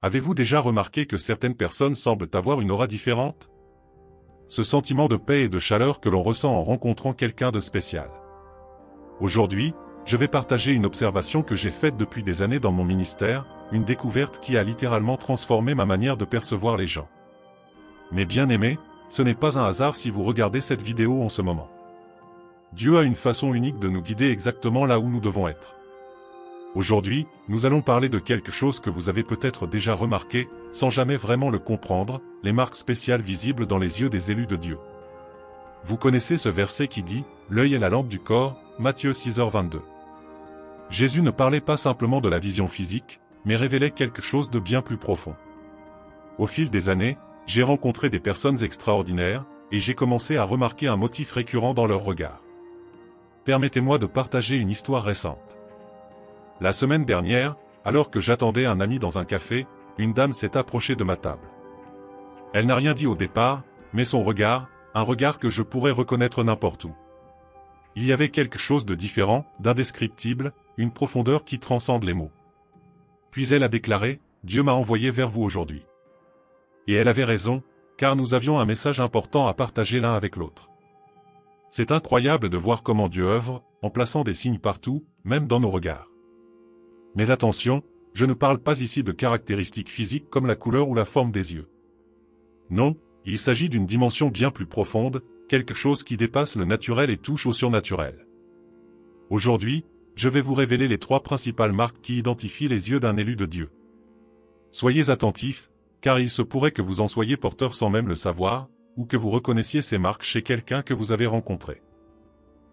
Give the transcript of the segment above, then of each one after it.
Avez-vous déjà remarqué que certaines personnes semblent avoir une aura différente? Ce sentiment de paix et de chaleur que l'on ressent en rencontrant quelqu'un de spécial. Aujourd'hui, je vais partager une observation que j'ai faite depuis des années dans mon ministère, une découverte qui a littéralement transformé ma manière de percevoir les gens. Mes bien-aimés, ce n'est pas un hasard si vous regardez cette vidéo en ce moment. Dieu a une façon unique de nous guider exactement là où nous devons être. Aujourd'hui, nous allons parler de quelque chose que vous avez peut-être déjà remarqué, sans jamais vraiment le comprendre, les marques spéciales visibles dans les yeux des élus de Dieu. Vous connaissez ce verset qui dit « L'œil est la lampe du corps », Matthieu 6h22. Jésus ne parlait pas simplement de la vision physique, mais révélait quelque chose de bien plus profond. Au fil des années, j'ai rencontré des personnes extraordinaires, et j'ai commencé à remarquer un motif récurrent dans leur regard. Permettez-moi de partager une histoire récente. La semaine dernière, alors que j'attendais un ami dans un café, une dame s'est approchée de ma table. Elle n'a rien dit au départ, mais son regard, un regard que je pourrais reconnaître n'importe où. Il y avait quelque chose de différent, d'indescriptible, une profondeur qui transcende les mots. Puis elle a déclaré, « Dieu m'a envoyé vers vous aujourd'hui. » Et elle avait raison, car nous avions un message important à partager l'un avec l'autre. C'est incroyable de voir comment Dieu œuvre, en plaçant des signes partout, même dans nos regards. Mais attention, je ne parle pas ici de caractéristiques physiques comme la couleur ou la forme des yeux. Non, il s'agit d'une dimension bien plus profonde, quelque chose qui dépasse le naturel et touche au surnaturel. Aujourd'hui, je vais vous révéler les 3 principales marques qui identifient les yeux d'un élu de Dieu. Soyez attentifs, car il se pourrait que vous en soyez porteur sans même le savoir, ou que vous reconnaissiez ces marques chez quelqu'un que vous avez rencontré.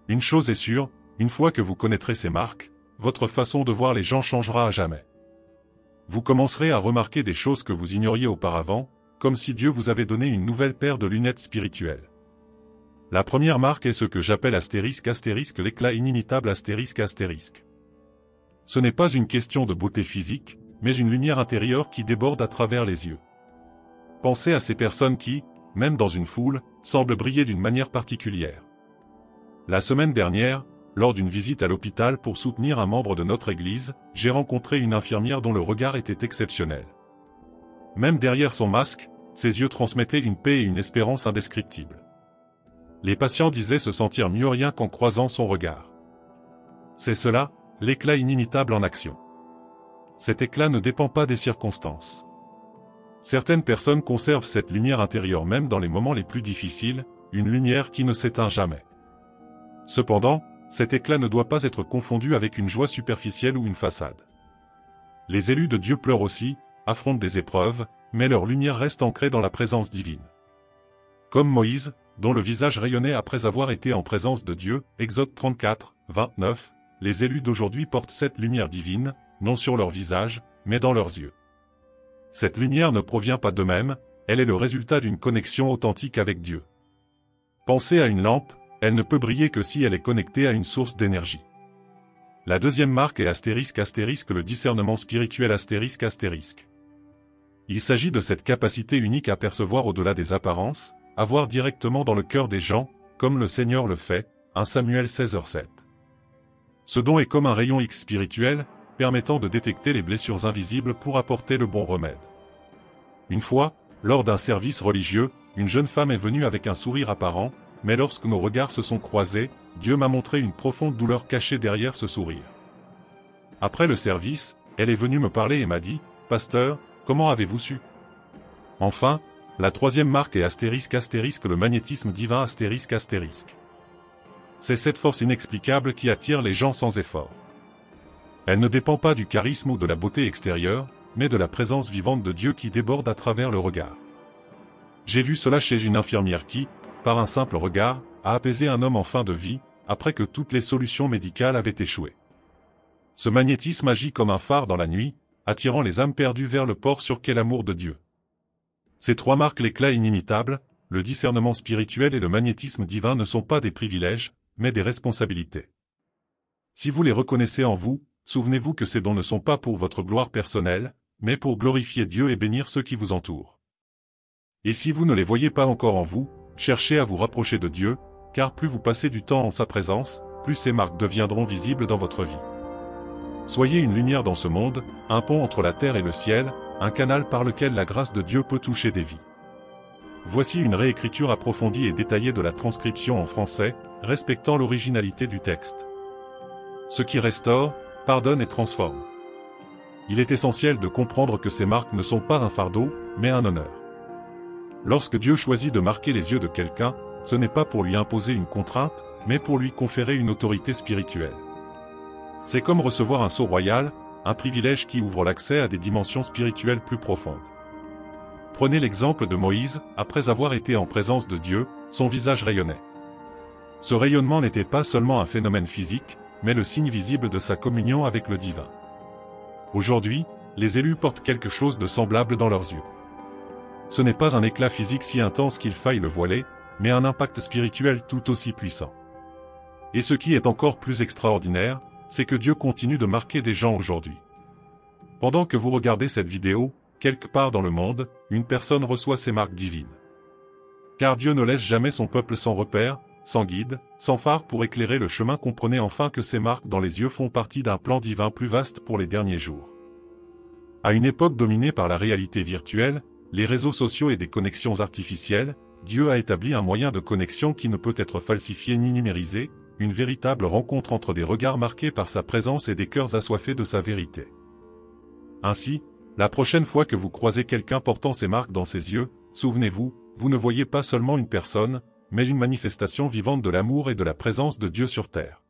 Une chose est sûre, une fois que vous connaîtrez ces marques, votre façon de voir les gens changera à jamais. Vous commencerez à remarquer des choses que vous ignoriez auparavant, comme si Dieu vous avait donné une nouvelle paire de lunettes spirituelles. La première marque est ce que j'appelle ***, l'éclat inimitable ***. Ce n'est pas une question de beauté physique, mais une lumière intérieure qui déborde à travers les yeux. Pensez à ces personnes qui, même dans une foule, semblent briller d'une manière particulière. La semaine dernière, lors d'une visite à l'hôpital pour soutenir un membre de notre église, j'ai rencontré une infirmière dont le regard était exceptionnel. Même derrière son masque, ses yeux transmettaient une paix et une espérance indescriptibles. Les patients disaient se sentir mieux rien qu'en croisant son regard. C'est cela, l'éclat inimitable en action. Cet éclat ne dépend pas des circonstances. Certaines personnes conservent cette lumière intérieure même dans les moments les plus difficiles, une lumière qui ne s'éteint jamais. Cependant, cet éclat ne doit pas être confondu avec une joie superficielle ou une façade. Les élus de Dieu pleurent aussi, affrontent des épreuves, mais leur lumière reste ancrée dans la présence divine. Comme Moïse, dont le visage rayonnait après avoir été en présence de Dieu, Exode 34, 29, les élus d'aujourd'hui portent cette lumière divine, non sur leur visage, mais dans leurs yeux. Cette lumière ne provient pas d'eux-mêmes, elle est le résultat d'une connexion authentique avec Dieu. Pensez à une lampe, elle ne peut briller que si elle est connectée à une source d'énergie. La deuxième marque est ***, le discernement spirituel ***. Il s'agit de cette capacité unique à percevoir au-delà des apparences, à voir directement dans le cœur des gens, comme le Seigneur le fait, 1 Samuel 16h7. Ce don est comme un rayon X spirituel, permettant de détecter les blessures invisibles pour apporter le bon remède. Une fois, lors d'un service religieux, une jeune femme est venue avec un sourire apparent, mais lorsque nos regards se sont croisés, Dieu m'a montré une profonde douleur cachée derrière ce sourire. Après le service, elle est venue me parler et m'a dit, « Pasteur, comment avez-vous su ?» Enfin, la troisième marque est ***, le magnétisme divin ***. C'est cette force inexplicable qui attire les gens sans effort. Elle ne dépend pas du charisme ou de la beauté extérieure, mais de la présence vivante de Dieu qui déborde à travers le regard. J'ai vu cela chez une infirmière qui, par un simple regard, a apaisé un homme en fin de vie, après que toutes les solutions médicales avaient échoué. Ce magnétisme agit comme un phare dans la nuit, attirant les âmes perdues vers le port sur qu'est l'amour de Dieu. Ces 3 marques, l'éclat inimitable, le discernement spirituel et le magnétisme divin, ne sont pas des privilèges, mais des responsabilités. Si vous les reconnaissez en vous, souvenez-vous que ces dons ne sont pas pour votre gloire personnelle, mais pour glorifier Dieu et bénir ceux qui vous entourent. Et si vous ne les voyez pas encore en vous, cherchez à vous rapprocher de Dieu, car plus vous passez du temps en sa présence, plus ces marques deviendront visibles dans votre vie. Soyez une lumière dans ce monde, un pont entre la terre et le ciel, un canal par lequel la grâce de Dieu peut toucher des vies. Voici une réécriture approfondie et détaillée de la transcription en français, respectant l'originalité du texte. Ce qui restaure, pardonne et transforme. Il est essentiel de comprendre que ces marques ne sont pas un fardeau, mais un honneur. Lorsque Dieu choisit de marquer les yeux de quelqu'un, ce n'est pas pour lui imposer une contrainte, mais pour lui conférer une autorité spirituelle. C'est comme recevoir un sceau royal, un privilège qui ouvre l'accès à des dimensions spirituelles plus profondes. Prenez l'exemple de Moïse, après avoir été en présence de Dieu, son visage rayonnait. Ce rayonnement n'était pas seulement un phénomène physique, mais le signe visible de sa communion avec le divin. Aujourd'hui, les élus portent quelque chose de semblable dans leurs yeux. Ce n'est pas un éclat physique si intense qu'il faille le voiler, mais un impact spirituel tout aussi puissant. Et ce qui est encore plus extraordinaire, c'est que Dieu continue de marquer des gens aujourd'hui. Pendant que vous regardez cette vidéo, quelque part dans le monde, une personne reçoit ces marques divines. Car Dieu ne laisse jamais son peuple sans repère, sans guide, sans phare pour éclairer le chemin. Comprenez enfin que ces marques dans les yeux font partie d'un plan divin plus vaste pour les derniers jours. À une époque dominée par la réalité virtuelle, les réseaux sociaux et des connexions artificielles, Dieu a établi un moyen de connexion qui ne peut être falsifié ni numérisé, une véritable rencontre entre des regards marqués par sa présence et des cœurs assoiffés de sa vérité. Ainsi, la prochaine fois que vous croisez quelqu'un portant ces marques dans ses yeux, souvenez-vous, vous ne voyez pas seulement une personne, mais une manifestation vivante de l'amour et de la présence de Dieu sur terre.